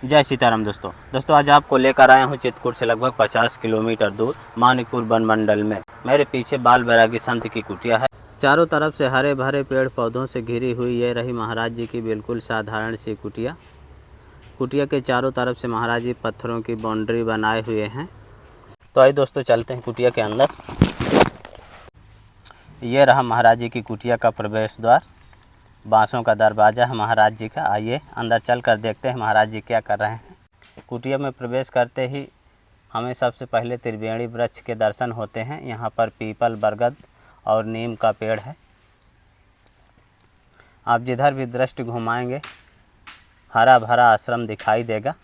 जय सीताराम दोस्तों आज आपको लेकर आया हूँ चित्रकूट से लगभग 50 किलोमीटर दूर मानिकपुर वन मंडल में। मेरे पीछे बाल बैरागी संत की कुटिया है। चारों तरफ से हरे भरे पेड़ पौधों से घिरी हुई ये रही महाराज जी की बिल्कुल साधारण सी कुटिया। कुटिया के चारों तरफ से महाराज जी पत्थरों की बाउंड्री बनाए हुए हैं। तो आइए दोस्तों चलते हैं कुटिया के अंदर। ये रहा महाराज जी की कुटिया का प्रवेश द्वार। बांसों का दरवाज़ा है महाराज जी का। आइए अंदर चल कर देखते हैं महाराज जी क्या कर रहे हैं। कुटिया में प्रवेश करते ही हमें सबसे पहले त्रिवेणी वृक्ष के दर्शन होते हैं। यहाँ पर पीपल, बरगद और नीम का पेड़ है। आप जिधर भी दृष्टि घुमाएंगे हरा भरा आश्रम दिखाई देगा।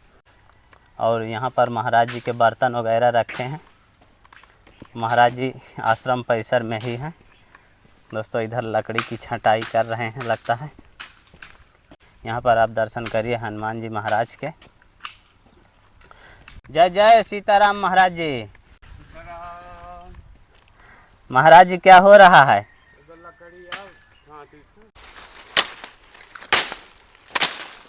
और यहाँ पर महाराज जी के बर्तन वगैरह रखे हैं। महाराज जी आश्रम परिसर में ही हैं। दोस्तों इधर लकड़ी की छटाई कर रहे हैं लगता है। यहाँ पर आप दर्शन करिए हनुमान जी महाराज के। जय जय सीताराम महाराज जी। महाराज जी क्या हो रहा है?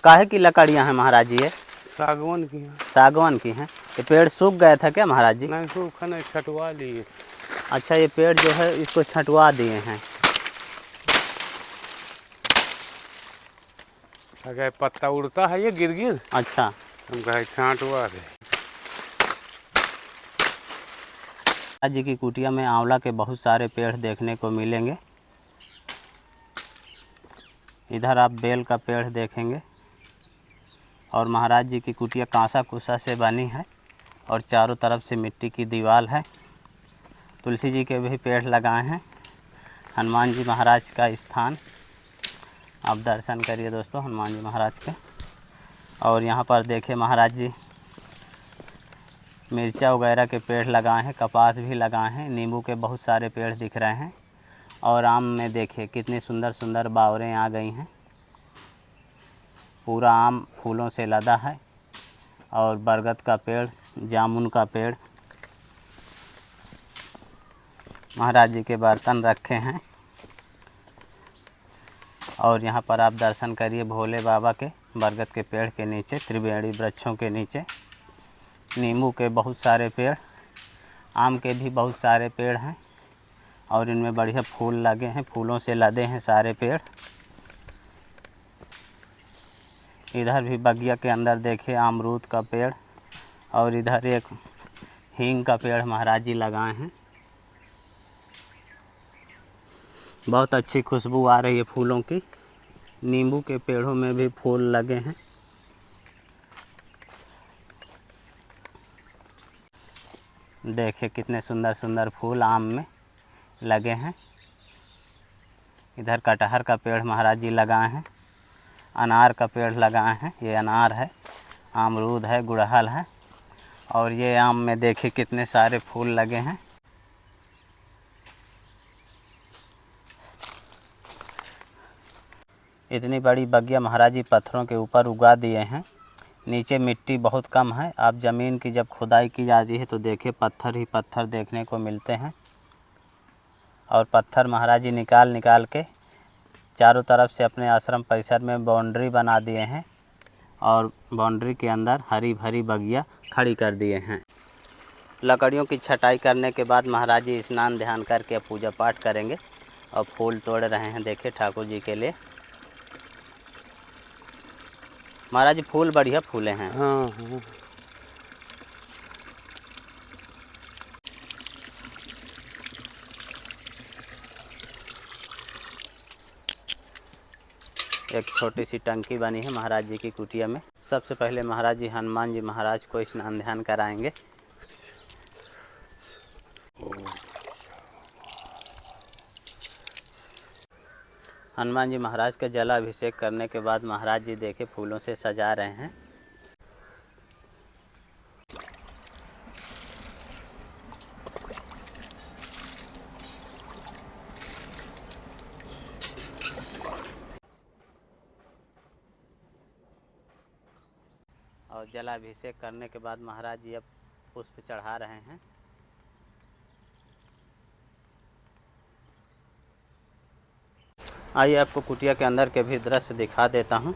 काहे की लकड़ियाँ हैं महाराज जी? ये सागवान की है। सागवान की हैं। ये पेड़ सूख गए थे क्या महाराज जी? नहीं, सूखा नहीं, छटवा लिए। अच्छा, ये पेड़ जो है इसको छटवा दिए हैं। अगर पत्ता उड़ता है ये गिर गिर, अच्छा, हम कहे छांटवा दे। महाराज जी की कुटिया में आंवला के बहुत सारे पेड़ देखने को मिलेंगे। इधर आप बेल का पेड़ देखेंगे। और महाराज जी की कुटिया कांसा कुसा से बनी है और चारों तरफ से मिट्टी की दीवार है। तुलसी जी के भी पेड़ लगाए हैं। हनुमान जी महाराज का स्थान आप दर्शन करिए दोस्तों हनुमान जी महाराज के। और यहाँ पर देखिए महाराज जी मिर्चा वगैरह के पेड़ लगाए हैं, कपास भी लगाए हैं, नींबू के बहुत सारे पेड़ दिख रहे हैं। और आम में देखिए कितनी सुंदर सुंदर बावरें आ गई हैं। पूरा आम फूलों से लदा है। और बरगद का पेड़, जामुन का पेड़। महाराज जी के बर्तन रखे हैं। और यहाँ पर आप दर्शन करिए भोले बाबा के, बरगद के पेड़ के नीचे, त्रिवेणी वृक्षों के नीचे नींबू के बहुत सारे पेड़, आम के भी बहुत सारे पेड़ हैं। और इनमें बढ़िया फूल लगे हैं, फूलों से लदे हैं सारे पेड़। इधर भी बगिया के अंदर देखिए अमरूद का पेड़। और इधर एक हींग का पेड़ महाराज जी लगाए हैं। बहुत अच्छी खुशबू आ रही है फूलों की। नींबू के पेड़ों में भी फूल लगे हैं। देखिए कितने सुंदर सुंदर फूल आम में लगे हैं। इधर कटहर का पेड़ महाराज जी लगाए हैं। अनार का पेड़ लगाए हैं। ये अनार है, अमरूद है, गुड़हल है। और ये आम में देखिए कितने सारे फूल लगे हैं। इतनी बड़ी बगिया महाराज जी पत्थरों के ऊपर उगा दिए हैं। नीचे मिट्टी बहुत कम है। आप ज़मीन की जब खुदाई की जाती है तो देखिए पत्थर ही पत्थर देखने को मिलते हैं। और पत्थर महाराज जी निकाल निकाल के चारों तरफ से अपने आश्रम परिसर में बाउंड्री बना दिए हैं। और बाउंड्री के अंदर हरी भरी बगिया खड़ी कर दिए हैं। लकड़ियों की छटाई करने के बाद महाराज जी स्नान ध्यान करके पूजा पाठ करेंगे। और फूल तोड़ रहे हैं देखिए ठाकुर जी के लिए। महाराज जी फूल बढ़िया फूले हैं। हाँ हाँ। एक छोटी सी टंकी बनी है महाराज जी की कुटिया में। सबसे पहले महाराज जी हनुमान जी महाराज को स्नान ध्यान कराएंगे। हनुमान जी महाराज का जलाभिषेक करने के बाद महाराज जी देखे फूलों से सजा रहे हैं। और जलाभिषेक करने के बाद महाराज जी अब पुष्प चढ़ा रहे हैं। आइए आपको कुटिया के अंदर के भी दृश्य दिखा देता हूँ।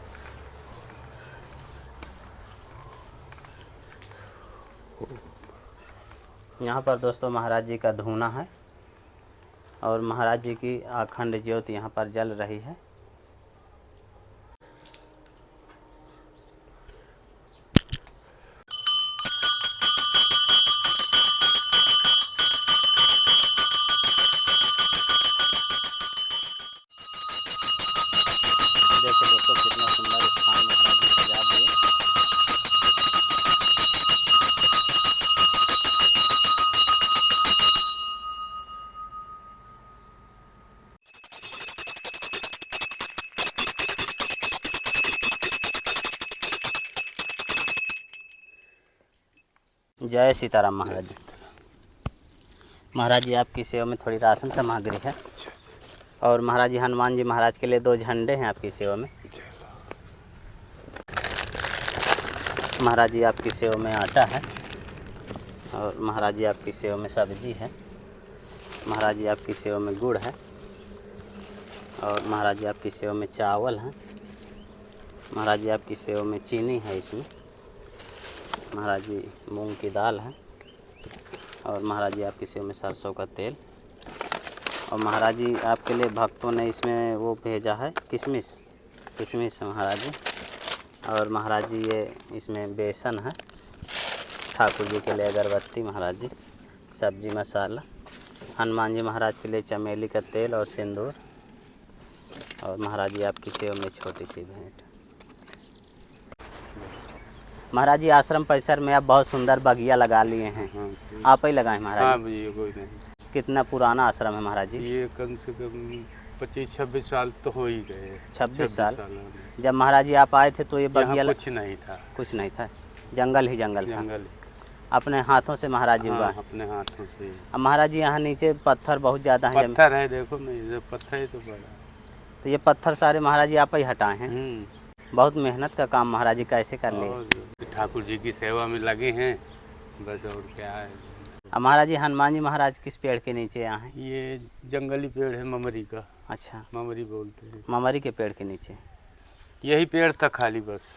यहाँ पर दोस्तों महाराज जी का धूना है और महाराज जी की अखंड ज्योत यहाँ पर जल रही है। देखिए दोस्तों कितना सुंदर स्थान महाराज जी सजा दिए। जय सीताराम महाराज जी। महाराज जी आपकी सेवा में थोड़ी राशन सामग्री है और महाराज जी हनुमान जी महाराज के लिए 2 झंडे हैं आपकी सेवा में। महाराज जी आपकी सेवा में आटा है और महाराज जी आपकी सेवा में सब्जी है। महाराज जी आपकी सेवा में गुड़ है और महाराज जी आपकी सेवा में चावल है। महाराज जी आपकी सेवा में चीनी है इसमें। महाराज जी मूंग की दाल है और महाराज जी आपकी सेवा में सरसों का तेल। और महाराज जी आपके लिए भक्तों ने इसमें वो भेजा है किशमिश है महाराज जी। और महाराज जी ये इसमें बेसन है। ठाकुर जी के लिए अगरबत्ती महाराज जी, सब्जी मसाला। हनुमान जी महाराज के लिए चमेली का तेल और सिंदूर। और महाराज जी आपकी सेवा में छोटी सी भेंट। महाराज जी आश्रम परिसर में आप बहुत सुंदर बगिया लगा लिए हैं। आप ही लगाए महाराज हाँ जी? भैया कोई नहीं। कितना पुराना आश्रम है महाराज जी? ये कम से कम 25-26 साल तो हो ही गए। 26 साल। हाँ। जब महाराज जी आप आए थे तो ये बगिया यहाँ कुछ नहीं था। कुछ नहीं था, जंगल ही जंगल था। जंगल। अपने हाथों से महाराज जी हाँ, उगाए? अपने हाथों से। अब महाराज जी यहाँ नीचे पत्थर बहुत ज़्यादा हैं। पत्थर है देखो, नहीं पत्थर ही तो बड़ा। तो ये पत्थर सारे महाराज जी आप ही हटाए हैं? बहुत मेहनत का काम महाराज जी कैसे कर लिए? ठाकुर जी की सेवा में लगे हैं बस, और क्या है। अब महाराज जी हनुमान जी महाराज किस पेड़ के नीचे आए हैं? ये जंगली पेड़ है ममरी का। अच्छा, ममरी बोलते हैं। ममरी के पेड़ के नीचे यही पेड़ था खाली बस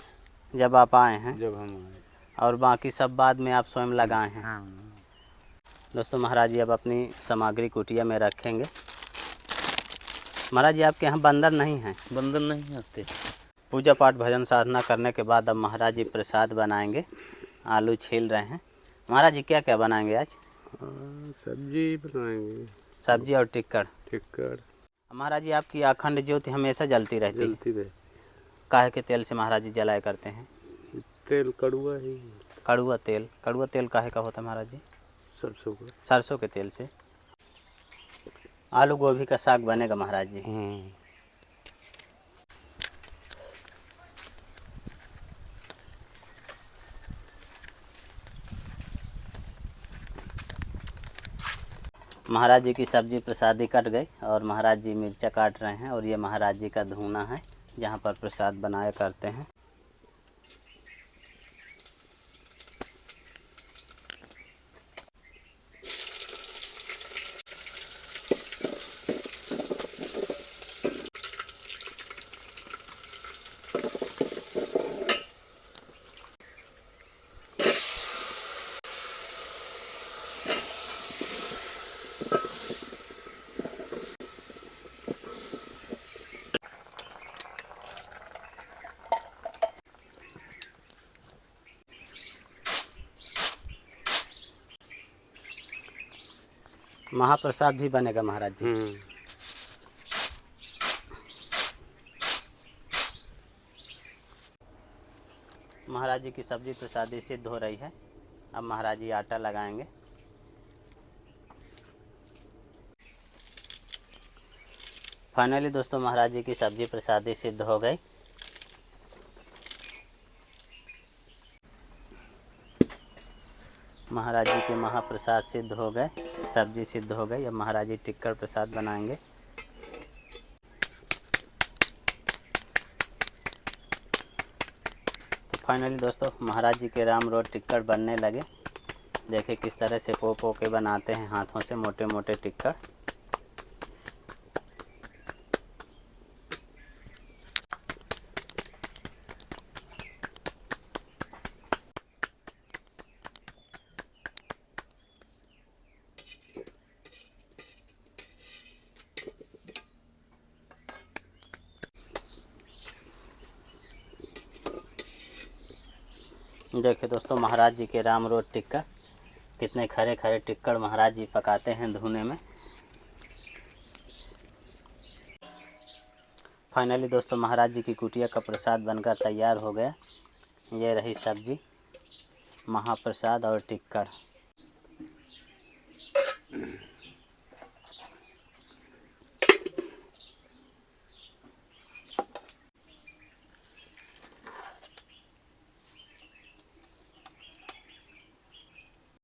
जब आप आए हैं? जब हम आए। और बाकी सब बाद में आप स्वयं लगाए हैं? हाँ। दोस्तों महाराज जी अब अपनी सामग्री कुटिया में रखेंगे। महाराज जी आपके यहाँ बंदर नहीं हैं? बंदर नहीं आते। पूजा पाठ भजन साधना करने के बाद अब महाराज जी प्रसाद बनाएंगे। आलू छील रहे हैं। महाराज जी क्या क्या बनाएंगे आज? सब्जी बनाएंगे। सब्जी और टिक्कड़। महाराज जी आपकी अखंड ज्योति हमेशा जलती रहती है। काहे के तेल से महाराज जी जलाया करते हैं? तेल कड़ुआ ही। कड़ुआ तेल काहे का होता है महाराज जी? सरसों का। सरसों के तेल से। आलू गोभी का साग बनेगा महाराज जी। महाराज जी की सब्जी प्रसादी कट गई और महाराज जी मिर्चा काट रहे हैं और ये महाराज जी का धूना है जहाँ पर प्रसाद बनाया करते हैं। महाप्रसाद भी बनेगा महाराज जी। महाराज जी की सब्जी प्रसादी सिद्ध हो रही है। अब महाराज जी आटा लगाएंगे। फाइनली दोस्तों महाराज जी की सब्जी प्रसादी सिद्ध हो गई। महाराज जी के महाप्रसाद सिद्ध हो गए, सब्जी सिद्ध हो गई। अब महाराज जी टिक्कड़ प्रसाद बनाएंगे। तो फाइनली दोस्तों महाराज जी के राम रोड टिक्कड़ बनने लगे। देखिए किस तरह से पो के बनाते हैं हाथों से मोटे मोटे टिक्कड़। देखिए दोस्तों, महाराज जी के राम रोड टिक्कर, कितने खरे खरे टिक्कर महाराज जी पकाते हैं धुने में। फाइनली दोस्तों, महाराज जी की कुटिया का प्रसाद बनकर तैयार हो गया। ये रही सब्जी, महाप्रसाद और टिक्कर।